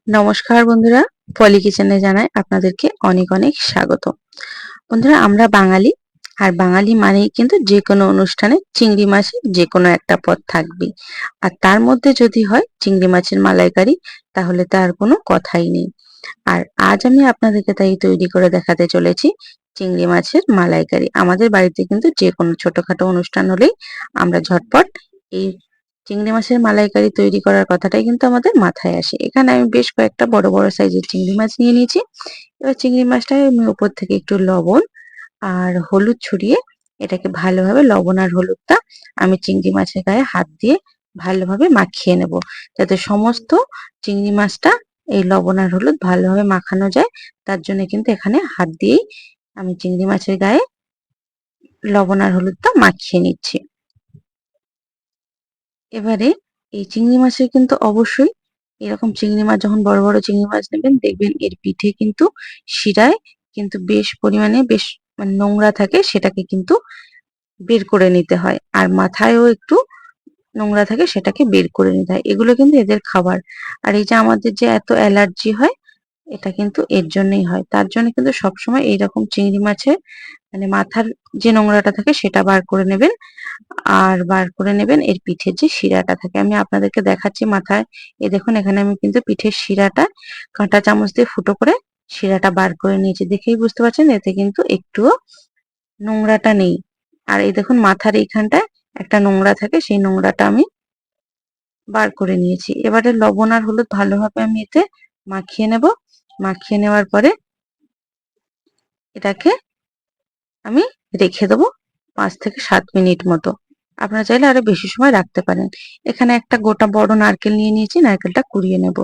নমস্কার বন্ধুরা, পলি কিচেনে জানাই আপনাদেরকে অনেক অনেক স্বাগত। বন্ধুরা, আমরা বাঙালি, আর বাঙালি মানেই কিন্তু যে কোনো অনুষ্ঠানে চিংড়ি মাছের যে কোনো একটা পদ থাকবেই। আর তার মধ্যে যদি হয় চিংড়ি মাছের মালাইকারি, তাহলে তার কোনো কথাই নেই। আর আজ আমি আপনাদেরকে তাই তৈরি করে দেখাতে চলেছি চিংড়ি মাছের মালাইকারি। আমাদের বাড়িতে কিন্তু যে কোনো ছোটখাটো অনুষ্ঠান হলেই আমরা ঝটপট এই চিংড়ি মাছের মালাইকারি তৈরি করার কথাটাই কিন্তু আমাদের মাথায় আসে। এখানে আমি বেশ কয়েকটা বড় বড় সাইজের চিংড়ি মাছ নিয়ে নিয়েছি। এবার চিংড়ি মাছটায় আমি উপর থেকে একটু লবণ আর হলুদ ছড়িয়ে এটাকে ভালোভাবে, লবণ আর হলুদটা আমি চিংড়ি মাছের গায়ে হাত দিয়ে ভালোভাবে মাখিয়ে নেব, যাতে সমস্ত চিংড়ি মাছটা এই লবণ আর হলুদ ভালোভাবে মাখানো যায়। তার জন্য কিন্তু এখানে হাত দিয়েই আমি চিংড়ি মাছের গায়ে লবণ আর হলুদটা মাখিয়ে নিচ্ছি। এবারে এই চিংড়ি মাছের কিন্তু অবশ্যই এরকম চিংড়ি মাছ, যখন বড় বড় চিংড়ি মাছ নেবেন, দেখবেন এর পিঠে কিন্তু শিরায় কিন্তু বেশ পরিমাণে বেশ মানে নোংরা থাকে, সেটাকে কিন্তু বের করে নিতে হয়। আর মাথায়ও একটু নোংরা থাকে, সেটাকে বের করে নিতে হয়। এগুলো কিন্তু এদের খাবার। আর এই যে আমাদের যে এত অ্যালার্জি হয়, এটা কিন্তু এর জন্যই হয়। তার জন্য কিন্তু সবসময় এইরকম চিংড়ি মাছের মানে মাথার যে নোংরাটা থাকে সেটা বার করে নেবেন। আর বার করে নেবেন এর পিঠের যে শিরাটা থাকে। আমি আপনাদেরকে দেখাচ্ছি মাথায়। দেখুন, এখানে আমি কিন্তু পিঠের শিরাটা কাঁটা চামচ দিয়ে ফুটো করে শিরাটা বার করে নিয়েছি। দেখেই বুঝতে পারছেন এতে কিন্তু একটুও নোংরাটা নেই। আর এই দেখুন, মাথার এইখানটায় একটা নোংরা থাকে, সেই নোংরাটা আমি বার করে নিয়েছি। এবারে লবণ আর হলুদ ভালোভাবে আমি এতে মাখিয়ে নেব। মাখিয়ে নেওয়ার পরে এটাকে আমি রেখে দেবো 5 থেকে 7 মিনিট মতো। আপনারা চাইলে আরো বেশি সময় রাখতে পারেন। এখানে একটা গোটা বড় নারকেল নিয়ে নিয়েছি, নারকেলটা কুড়িয়ে নেব।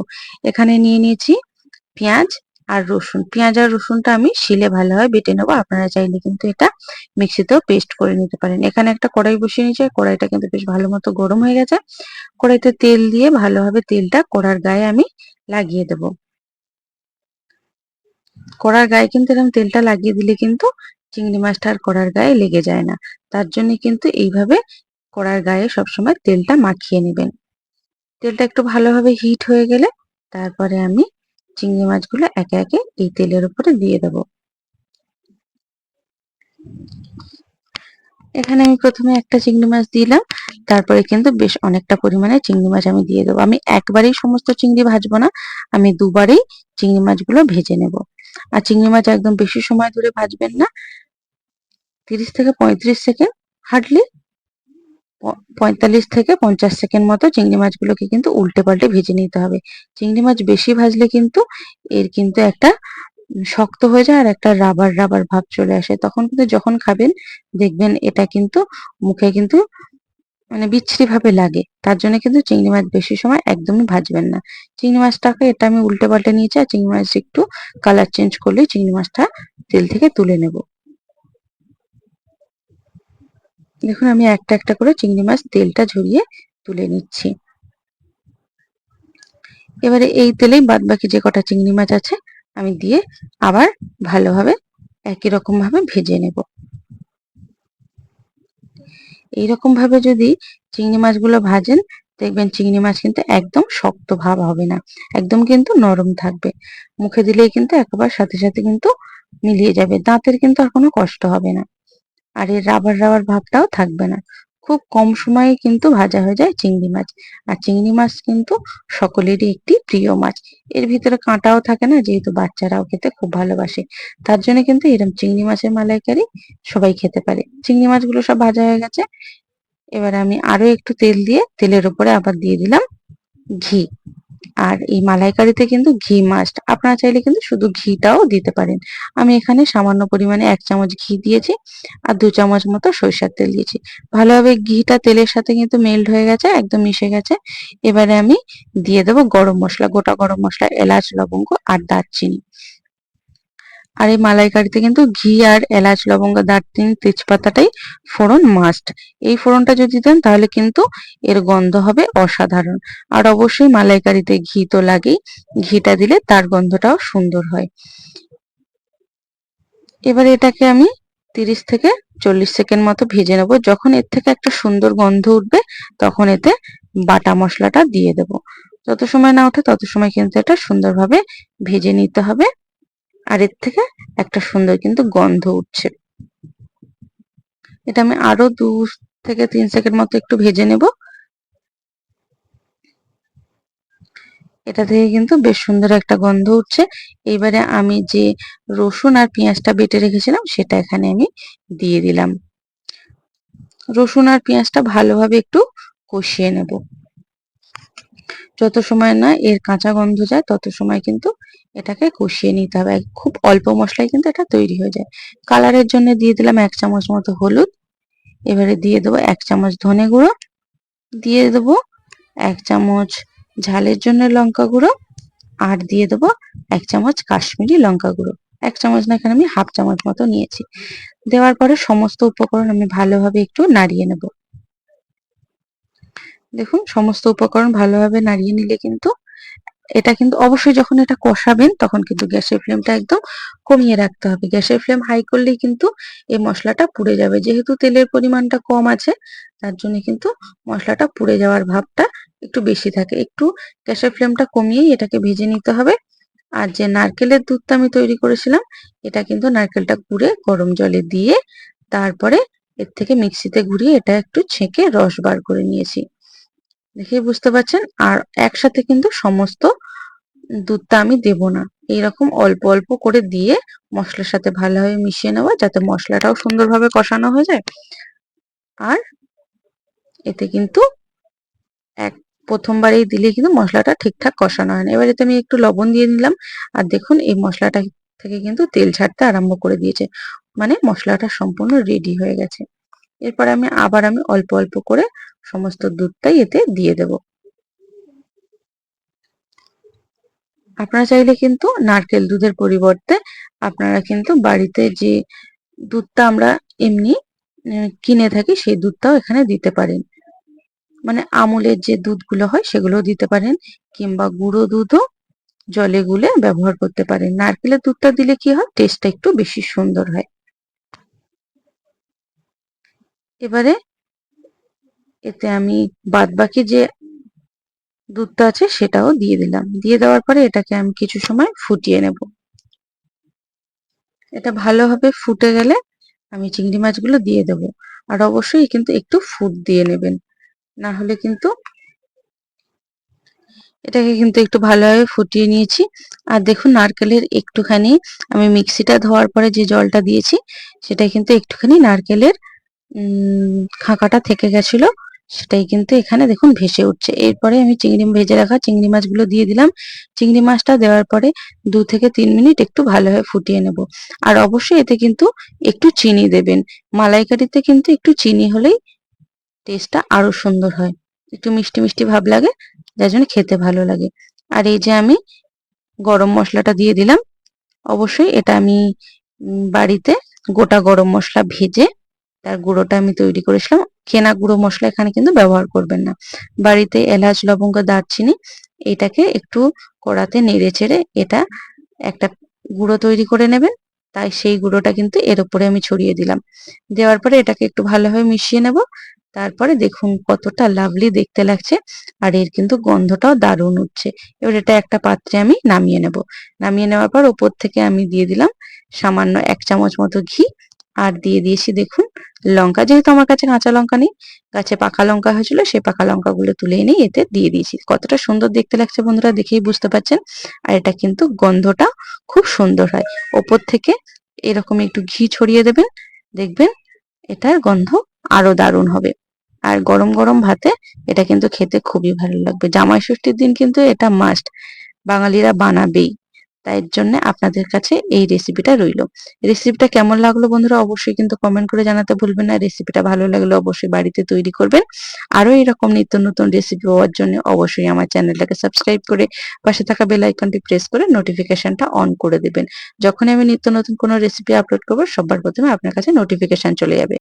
এখানে নিয়ে নিয়েছি পেঁয়াজ আর রসুন। পেঁয়াজ আর রসুনটা আমি শিলে ভালোভাবে বেটে নেবো। আপনারা চাইলে কিন্তু এটা মিক্সিতেও পেস্ট করে নিতে পারেন। এখানে একটা কড়াই বসিয়ে নিয়েছি, কড়াইটা কিন্তু বেশ ভালো মতো গরম হয়ে গেছে। কড়াইতে তেল দিয়ে ভালোভাবে তেলটা কড়ার গায়ে আমি লাগিয়ে দেবো। কড়ার গায়ে কিন্তু এরকম তেলটা লাগিয়ে দিলে কিন্তু চিংড়ি মাছটা আর কড়ার গায়ে লেগে যায় না। তার জন্য কিন্তু এইভাবে কড়ার গায়ে সবসময় তেলটা মাখিয়ে নেবেন। তেলটা একটু ভালোভাবে হিট হয়ে গেলে তারপরে আমি চিংড়ি মাছগুলো একে একে এই তেলের উপরে দিয়ে দেবো। এখানে আমি প্রথমে একটা চিংড়ি মাছ দিলাম, তারপরে কিন্তু বেশ অনেকটা পরিমাণে চিংড়ি মাছ আমি দিয়ে দেবো। আমি একবারেই সমস্ত চিংড়ি ভাজবো না, আমি দুবারেই চিংড়ি মাছগুলো ভেজে নেব। আর চিংড়ি মাছ একদম বেশি সময় ধরে ভাজবেন না, 30 থেকে 35 সেকেন্ড, হার্ডলি 45 থেকে 50 সেকেন্ড মতো চিংড়ি মাছগুলোকে কিন্তু উল্টে পাল্টে ভেজে নিতে হবে। চিংড়ি মাছ বেশি ভাজলে কিন্তু এর কিন্তু একটা শক্ত হয়ে যায় আর একটা রাবার রাবার ভাব চলে আসে। তখন কিন্তু যখন খাবেন দেখবেন এটা কিন্তু মুখে কিন্তু মানে বিচ্ছিরি ভাবে লাগে। তার জন্য কিন্তু চিংড়ি মাছ বেশি সময় একদমই ভাজবেন না। চিংড়ি মাছটাকে এটা আমি উল্টে পাল্টে নিয়েছি, আর চিংড়ি মাছ একটু কালার চেঞ্জ করলেই চিংড়ি মাছটা তেল থেকে তুলে নেব। দেখুন, আমি একটা একটা করে চিংড়ি মাছ তেলটা ঝরিয়ে তুলে নিচ্ছি। এবারে এই তেলেই বাদবাকি যে কটা চিংড়ি মাছ আছে আমি দিয়ে আবার ভালোভাবে একই রকম ভাবে ভেজে নেব। এইরকম ভাবে যদি চিংড়ি মাছগুলো ভাজেন, দেখবেন চিংড়ি মাছ কিন্তু একদম শক্ত ভাব হবে না, একদম কিন্তু নরম থাকবে। মুখে দিলেই কিন্তু একেবারে সাথে সাথে কিন্তু মিলিয়ে যাবে, দাঁতের কিন্তু আর কোনো কষ্ট হবে না। আর এর রাবার রাবার ভাবটাও থাকবে না। খুব কম সময়ে কিন্তু ভাজা হয়ে যায় চিংড়ি মাছ। আর চিংড়ি মাছ কিন্তু সকলেরই একটি প্রিয় মাছ। এর ভিতরে কাঁটাও থাকে না, যেহেতু বাচ্চারাও খেতে খুব ভালোবাসে। তার জন্য কিন্তু এরকম চিংড়ি মাছের মালাইকারি সবাই খেতে পারে। চিংড়ি মাছগুলো সব ভাজা হয়ে গেছে। এবার আমি আরো একটু তেল দিয়ে তেলের উপরে আবার দিয়ে দিলাম ঘি। আর এই মালাইকারিতে কিন্তু ঘি মাস্ট। আপনারা চাইলে কিন্তু শুধু ঘিটাও দিতে পারেন। আমি এখানে সামান্য পরিমাণে 1 চামচ ঘি দিয়েছি, আর 2 চামচ মতো সরিষার তেল দিয়েছি। ভালোভাবে ঘিটা তেলের সাথে কিন্তু মেল্ট হয়ে গেছে, একদম মিশে গেছে। এবারে আমি দিয়ে দেবো গরম মশলা, গোটা গরম মশলা, এলাচ, লবঙ্গ আর দারচিনি। আর এই মালাইকারিতে কিন্তু ঘি আর এলাচ, লবঙ্গ, দারচিনি, তেজপাতাটাই ফোড়ন মাস্ট। এই ফোড়নটা যদি দেন তাহলে কিন্তু এর গন্ধ হবে অসাধারণ। আর অবশ্যই মালাইকারিতে ঘি তো লাগেই, ঘিটা দিলে তার গন্ধটাও সুন্দর হয়। এবারে এটাকে আমি 30 থেকে 40 সেকেন্ড মতো ভেজে নেব। যখন এর থেকে একটা সুন্দর গন্ধ উঠবে তখন এতে বাটা মশলাটা দিয়ে দেব। যত সময় না ওঠে তত সময় কিন্তু এটা সুন্দরভাবে ভেজে নিতে হবে। আর এর থেকে একটা সুন্দর কিন্তু গন্ধ উঠছে। এটা আমি আরো 2 থেকে 3 সেকেন্ড মতো একটু ভেজে নেব। এটা থেকে কিন্তু বেশ সুন্দর একটা গন্ধ উঠছে। এইবারে আমি যে রসুন আর পেঁয়াজটা বেটে রেখেছিলাম সেটা এখানে আমি দিয়ে দিলাম। রসুন আর পেঁয়াজটা ভালোভাবে একটু কষিয়ে নেব। যত সময় না এর কাঁচা গন্ধ যায় তত সময় কিন্তু এটাকে কষিয়ে নিতে হবে। খুব অল্প মশলায় কিন্তু এটা তৈরি হয়ে যায়। কালারের জন্য দিয়ে দিলাম 1 চামচ মতো হলুদ। এবারে দিয়ে দেবো 1 চামচ ধনে গুঁড়ো, দিয়ে দেবো 1 চামচ ঝালের জন্য লঙ্কা গুঁড়ো, আর দিয়ে দেবো 1 চামচ কাশ্মীরি লঙ্কা গুঁড়ো। 1 চামচ না, এখানে আমি হাফ চামচ মতো নিয়েছি। দেওয়ার পরে সমস্ত উপকরণ আমি ভালোভাবে একটু নাড়িয়ে নেব। দেখুন সমস্ত উপকরণ ভালোভাবে নাড়িয়ে নিলে কিন্তু এটা কিন্তু অবশ্যই যখন এটা কষাবেন তখন কিন্তু গ্যাসের ফ্লেমটা একদম কমিয়ে রাখতে হবে। গ্যাসের ফ্লেম হাই করলেই কিন্তু এই মশলাটা পুড়ে যাবে। যেহেতু তেলের পরিমাণটা কম আছে তার জন্য কিন্তু মশলাটা পুড়ে যাওয়ার ভাবটা একটু বেশি থাকে। একটু গ্যাসের ফ্লেমটা কমিয়েই এটাকে ভেজে নিতে হবে। আর যে নারকেলের দুধটা আমি তৈরি করেছিলাম এটা কিন্তু নারকেলটা কুড়ে গরম জলে দিয়ে তারপরে এর থেকে মিক্সিতে ঘুরিয়ে এটা একটু ছেঁকে রস বার করে নিয়েছি। দেখেই বুঝতে পারছেন। আর একসাথে কিন্তু সমস্ত দুধটা আমি দেব না। এইরকম অল্প অল্প করে দিয়ে মশলার সাথে ভালোভাবে মিশিয়ে নেওয়া, যাতে মশলাটাও সুন্দরভাবে কষানো হয়ে যায়। আর এতে কিন্তু এক প্রথমবারেই দিলে কিন্তু মশলাটা ঠিকঠাক কষানো হয় না। এবার এতে আমি একটু লবণ দিয়ে নিলাম। আর দেখুন এই মশলাটা থেকে কিন্তু তেল ছাড়তে আরম্ভ করে দিয়েছে। মানে মশলাটা সম্পূর্ণ রেডি হয়ে গেছে। এরপরে আমি অল্প অল্প করে সমস্ত দুধটাই এতে দিয়ে দেব। আপনারা চাইলে কিন্তু নারকেল দুধের পরিবর্তে আপনারা কিন্তু বাড়িতে যে দুধটা আমরা এমনি কিনে থাকি সেই দুধটাও এখানে দিতে পারেন। মানে আমুলের যে দুধগুলো হয় সেগুলোও দিতে পারেন, কিংবা গুঁড়ো দুধও জলে গুলে ব্যবহার করতে পারেন। নারকেলের দুধটা দিলে কি হয়, টেস্টটা একটু বেশি সুন্দর হয়। এবারে এতে আমি বাদবাকি যে দুধটা আছে সেটাও দিয়ে দিলাম। দিয়ে দেওয়ার পরে এটাকে আমি কিছু সময় ফুটিয়ে নেব। এটা ভালোভাবে ফুটে গেলে আমি চিংড়ি মাছগুলো দিয়ে দেব। আর অবশ্যই কিন্তু একটু ফুট দিয়ে নেবেন, না হলে কিন্তু এটাকে কিন্তু একটু ভালোভাবে ফুটিয়ে নিয়েছি। আর দেখুন নারকেলের একটুখানি আমি মিক্সিটা ধোয়ার পরে যে জলটা দিয়েছি সেটা কিন্তু একটুখানি নারকেলের খাঁকাটা থেকে গেছিল, সেটাই কিন্তু এখানে দেখুন ভেসে উঠছে। এরপরে আমি ভেজে রাখা চিংড়ি মাছগুলো দিয়ে দিলাম। চিংড়ি মাছটা দেওয়ার পরে 2 থেকে 3 মিনিট একটু ভালোভাবে ফুটিয়ে নেব। আর অবশ্যই এতে কিন্তু একটু চিনি দেবেন। মালাইকারিতে কিন্তু একটু চিনি হলেই টেস্টটা আরো সুন্দর হয়। একটু মিষ্টি মিষ্টি ভাব লাগে, যার জন্য খেতে ভালো লাগে। আর এই যে আমি গরম মশলাটা দিয়ে দিলাম। অবশ্যই এটা আমি বাড়িতে গোটা গরম মশলা ভেজে তার গুঁড়োটা আমি তৈরি করেছিলাম। কেনা গুঁড়ো মশলা এখানে কিন্তু ব্যবহার করবেন না। বাড়িতে এলাচ, লবঙ্গ, দারচিনি এটাকে একটু কড়াতে নেড়ে চেড়ে এটা একটা গুঁড়ো তৈরি করে নেবেন। তাই সেই গুঁড়োটা কিন্তু এর উপরে আমি ছড়িয়ে দিলাম। দেওয়ার পরে এটাকে একটু ভালোভাবে মিশিয়ে নেব। তারপরে দেখুন কতটা লাভলি দেখতে লাগছে, আর এর কিন্তু গন্ধটাও দারুণ উঠছে। এবার এটা একটা পাত্রে আমি নামিয়ে নেব। নামিয়ে নেওয়ার পর উপর থেকে আমি দিয়ে দিলাম সামান্য 1 চামচ মতো ঘি। আর দিয়ে দিয়েছি দেখুন লঙ্কা। যেহেতু আমার কাছে কাঁচা লঙ্কা নেই, গাছে পাকা লঙ্কা হয়েছিল, সেই পাকা লঙ্কাগুলো তুলে এনে এতে দিয়ে দিয়েছি। কতটা সুন্দর দেখতে লাগছে বন্ধুরা, দেখেই বুঝতে পারছেন। আর এটা কিন্তু গন্ধটা খুব সুন্দর হয়। ওপর থেকে এরকম একটু ঘি ছড়িয়ে দেবেন, দেখবেন এটার গন্ধ আরো দারুণ হবে। আর গরম গরম ভাতে এটা কিন্তু খেতে খুবই ভালো লাগবে। জামাই ষষ্ঠীর দিন কিন্তু এটা মাস্ট, বাঙালিরা বানাবেই। তাই জন্য আপনাদের কাছে এই রেসিপিটা রইলো। রেসিপিটা কেমন লাগলো বন্ধুরা অবশ্যই কিন্তু কমেন্ট করে জানাতে ভুলবেন না। রেসিপিটা ভালো লাগলে অবশ্যই বাড়িতে তৈরি করবেন। আরো এরকম নিত্য নতুন রেসিপি পাওয়ার জন্য অবশ্যই আমার চ্যানেলটাকে সাবস্ক্রাইব করে পাশে থাকা বেল আইকনটি প্রেস করে নোটিফিকেশনটা অন করে দেবেন। যখনই আমি নিত্য নতুন কোনো রেসিপি আপলোড করবো সবার প্রথমে আপনার কাছে নোটিফিকেশন চলে যাবে।